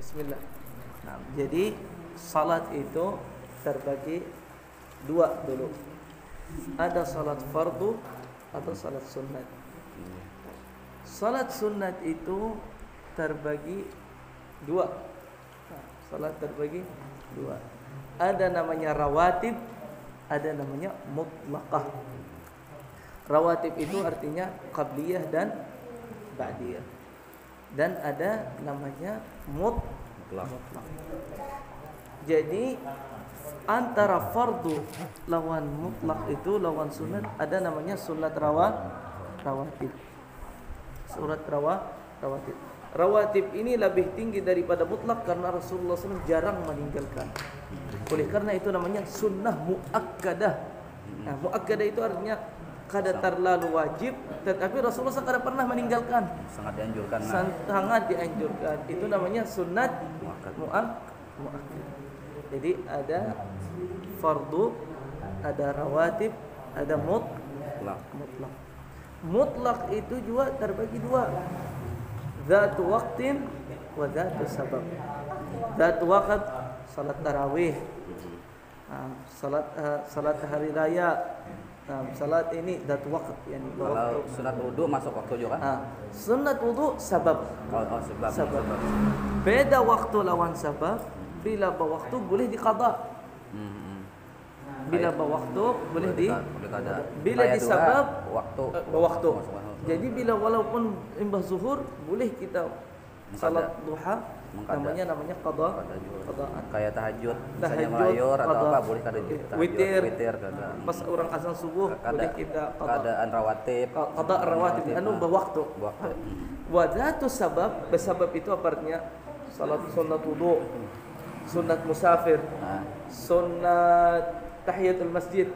Bismillah. Nah, jadi salat itu terbagi dua dulu. Ada salat fardu atau salat sunat. Salat sunat itu terbagi dua. Nah, salat terbagi dua. Ada namanya rawatib, ada namanya mutlaqah. Rawatib itu artinya qabliyah dan ba'diyah. Dan ada namanya mutlaq. Jadi antara fardu lawan mutlak itu lawan sunat, ada namanya sunat rawatib. Rawatib. Rawatib ini lebih tinggi daripada mutlak karena Rasulullah SAW jarang meninggalkan. Oleh karena itu namanya sunnah muakkadah. Nah, muakkadah itu artinya kada terlalu wajib, tetapi Rasulullah SAW kada pernah meninggalkan. Sangat dianjurkan. Sangat dianjurkan. Itu namanya sunat muakkadah. Jadi ada fardu, ada rawatib, ada mutlak. Mutlak itu juga terbagi dua. Dzatu waqtin wa dzatu sabab. Dzatu waqt salat tarawih. Salat hari raya. Salat ini dzatu waqt, yani kalau sunat wudu masuk waktu juga. Sunat wudu sabab. Sabab. Beda waktu lawan sabab. Bila berwaktu boleh diqada. Bila berwaktu boleh diqada. Bila disabab berwaktu. Jadi bila walaupun imbah zuhur boleh kita salat duha, namanya qada. Kayak tahajud melayur atau apa boleh kada witir kada. Pas orang azan subuh boleh kita keadaan rawatib. Qada rawatib anu berwaktu. Wa dzatu sabab, bersabab itu apa artinya? Salat sunat wudu, sunat musafir, sunat tahiyatul masjid.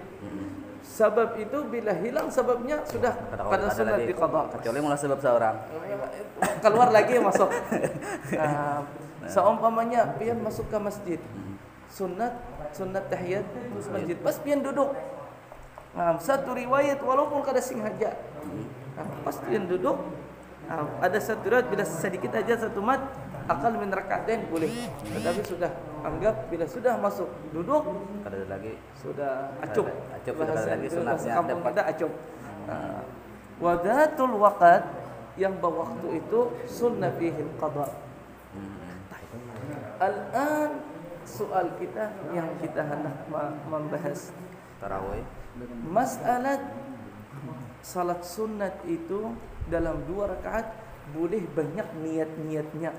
Sebab itu bila hilang sebabnya sudah pada sunat diqada. Kecuali mulai sebab seorang keluar lagi masuk. Seumpamanya pian masuk ke masjid, sunat tahiyat masjid, pas pian duduk. Satu riwayat walaupun kada sengaja, pas pian duduk, ada satu riwayat bila sedikit aja satu mat akal min rakaatain boleh, tetapi sudah anggap bila sudah masuk duduk kada lagi sudah acup bahasa lagi sunatnya kampung kita acup. Wadatul waqt yang berwaktu itu sunnah fihi qada. Al-an soal kita yang kita hendak membahas tarawih. Masalah salat sunat itu dalam 2 rakaat boleh banyak niat-niatnya.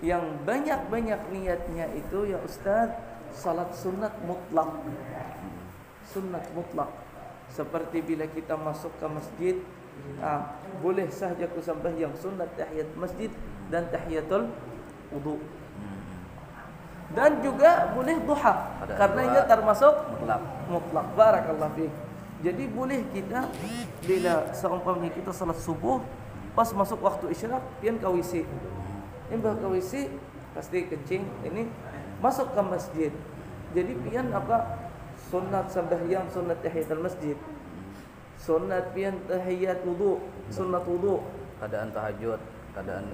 Yang banyak-banyak niatnya itu ya Ustaz, salat sunat mutlak. Sunat mutlak. Seperti bila kita masuk ke masjid, boleh sahaja ku sembahyang sunat tahiyat masjid dan tahiyatul wudu. Dan juga boleh duha karena ini termasuk mutlak. Barakallahu fiik. Jadi boleh kita bila seumpamanya kita salat subuh pas masuk waktu isyraq pian ke WC. Imbah ke WC pasti kencing, ini masuk ke masjid. Jadi pian apa? Sunat sembahyang, sunat tahiyatul masjid. Sunat pian tahiyat wudu, sunat wudu. Keadaan tahajud, keadaan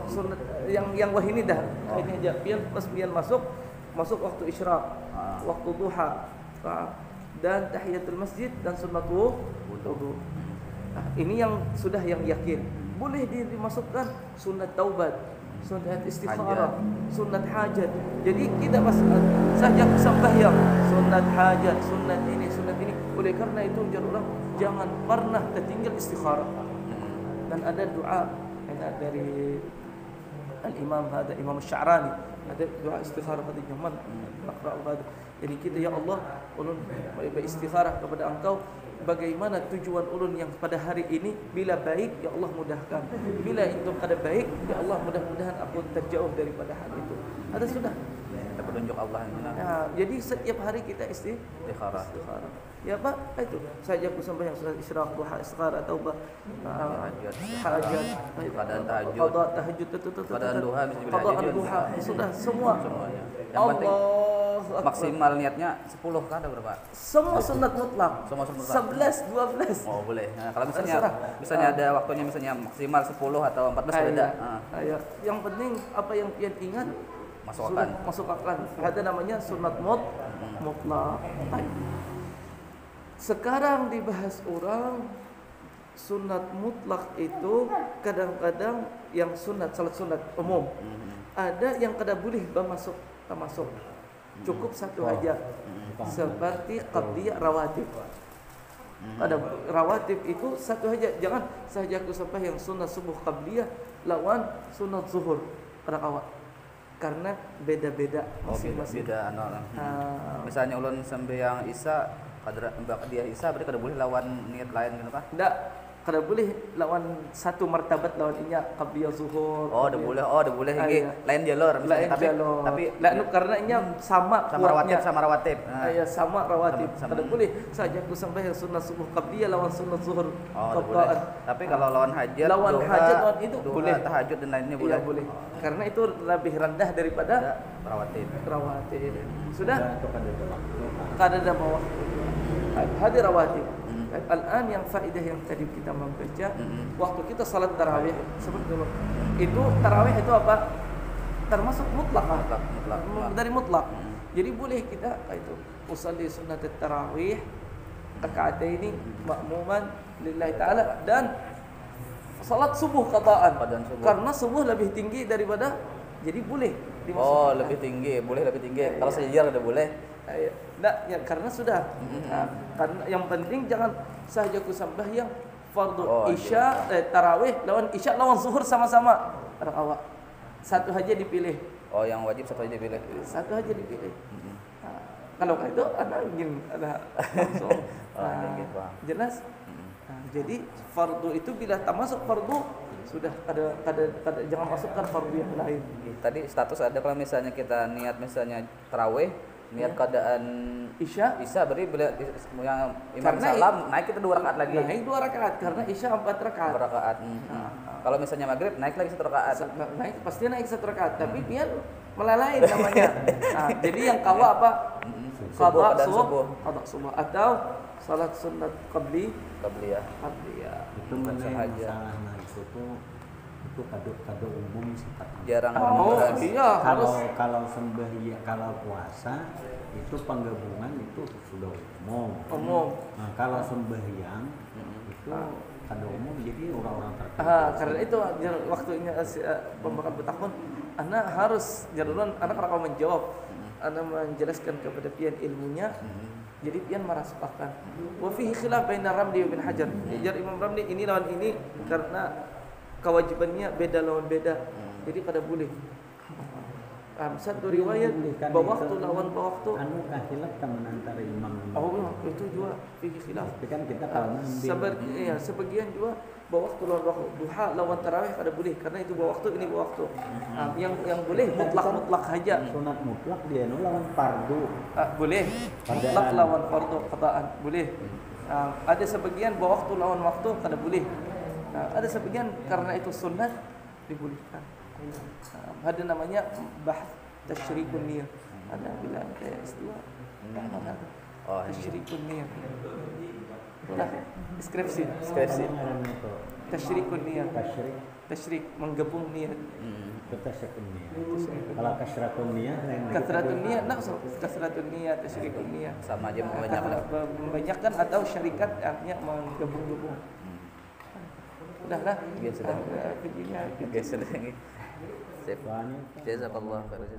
sunat yang wah ini dah. Ini aja pian pas pian masuk waktu isyraq, waktu duha. Dan tahiyatul masjid dan sunat wudu. Ini yang sudah yang yakin. Boleh dimasukkan sunat taubat, sunat istikharah, sunat hajat. Jadi kita pas saja sembahyang, sunat hajat, sunat ini. Oleh karena itu orang jangan pernah tertinggal istikharah. Dan ada doa dari Al-Imam Imam Sya'rani, ada doa istikharah pada zaman Naqra'u. Jadi kita ya Allah, ulun beristikharah kepada Engkau bagaimana tujuan ulun yang pada hari ini. Bila baik ya Allah mudahkan, bila itu kada baik ya Allah mudah-mudahan aku terjauh daripada hal itu. Ada sudah petunjuk Allah yang benar. Jadi setiap hari kita istikharah. Ya Pak, itu saja aku sembahyang salat isyraq, duha, istikharah, taubah, hajat, keadaan tahajud, qada tahajud, keadaan duha, qada duha, sudah semuanya. Yang penting Allahu Akbar. Maksimal niatnya 10 kan ada berapa? Semua sunat mutlak. Semua sunat mutlak. 11, 12. Oh, boleh. Nah, kalau Terserah. misalnya ada waktunya misalnya maksimal 10 atau 14 beda. Yang penting apa yang pian ingat Masuk sudah akal. masuk akal. Ada namanya sunat mutlak. Sekarang dibahas orang sunat mutlak itu kadang-kadang yang salat sunat umum. Ada yang kada boleh bermasuk termasuk. Cukup satu aja. Seperti qabliyah rawatib. Ada rawatib itu satu aja. Jangan saja aku sampai yang sunat subuh qabliyah lawan sunat zuhur pada awal. Karena beda-beda masing-masing. Beda misalnya ulun sembahyang Isya dia Isya berarti kada boleh lawan niat lain gitu kah? Enggak, kada boleh lawan satu martabat lawan inya qabliyah zuhur. Oh, udah boleh iki lain jalur misalnya tapi karena inya sama rawatib. Sama rawatib. Kada boleh saja aku sampai sunat subuh qabliyah lawan sunat zuhur. Tapi kalau lawan hajat lawan itu boleh. Tahajud dan lainnya boleh. Iya, boleh. Karena itu lebih rendah daripada rawatib. Sudah? Kada ada bawah. Hadir rawatib. Al-an yang faedah yang tadi kita membaca waktu kita salat tarawih seperti itu tarawih itu apa? Termasuk mutlak. Dari mutlak. Jadi boleh kita itu usalli sunat tarawih rakaataini ma'muman lillahi taala dan salat subuh qadaan. Karena subuh lebih tinggi daripada jadi boleh dimasukkan. Oh, lebih tinggi, boleh lebih tinggi. Kalau sejajar udah boleh. Enggak, ya karena sudah. Karena yang penting jangan saja ku sembahyang fardu isya tarawih lawan isya lawan zuhur sama-sama awak. Satu aja dipilih. Oh, yang wajib satu aja dipilih. Satu aja dipilih. Kalau itu ada ingin ada langsung. Jelas. Jadi fardu itu bila tak masuk fardu sudah kada jangan masukkan fardu yang lain. Tadi status ada kalau misalnya kita niat misalnya tarawih niat keadaan Isya berarti bila yang imam salam naik kita 2 rakaat lagi. Naik 2 rakaat karena Isya 4 rakaat. 4 rakaat. Kalau misalnya maghrib naik lagi 1 rakaat. Naik pasti naik 1 rakaat, tapi biar melalai namanya. Jadi yang kawa apa? Qada subuh atau salat sunat qabliyah. Itu masalah itu kado umum sifatnya. Jarang Kalau sembahyang, kalau puasa itu penggabungan itu sudah umum. Nah, kalau sembahyang itu kado umum jadi orang-orang tertentu. Karena itu waktunya pembakaran betakun anak harus jaruran anak kalau menjawab anak menjelaskan kepada pian ilmunya. Jadi pian merasukkan. Wa fihi khilaf baina Ramli bin Hajar. Jar Imam Ramli ini lawan ini karena kewajibannya beda lawan beda. Jadi kada boleh. Satu riwayat bawaktu lawan bawaktu. Anu khilaf teman antara imam. Itu juga fihi khilaf. Tapi kan kita kalau sebagian juga bawaktu lawan duha lawan tarawih kada boleh karena itu bawaktu ini bawaktu. Yang boleh mutlak saja. Sunat mutlak dia lawan fardu. Boleh. Mutlak lawan fardu qadaan boleh. Ada sebagian bawaktu lawan waktu kada boleh. Ada sebagian karena itu sunnah dibolehkan. Ada namanya bahth tasyrikun niyah. Ada bila S2 tasyrikun niyah. Itulah deskripsi. Tasyrikun niyah. Tasyrik menggabung niat. Tasyrik niyah. Kalau kasratun niyah kasratun niyah tasyrikun niyah. Sama aja membanyakkan atau syarikat artinya menggabung-gabung. Udahlah. Videonya. Jazakallah khairan.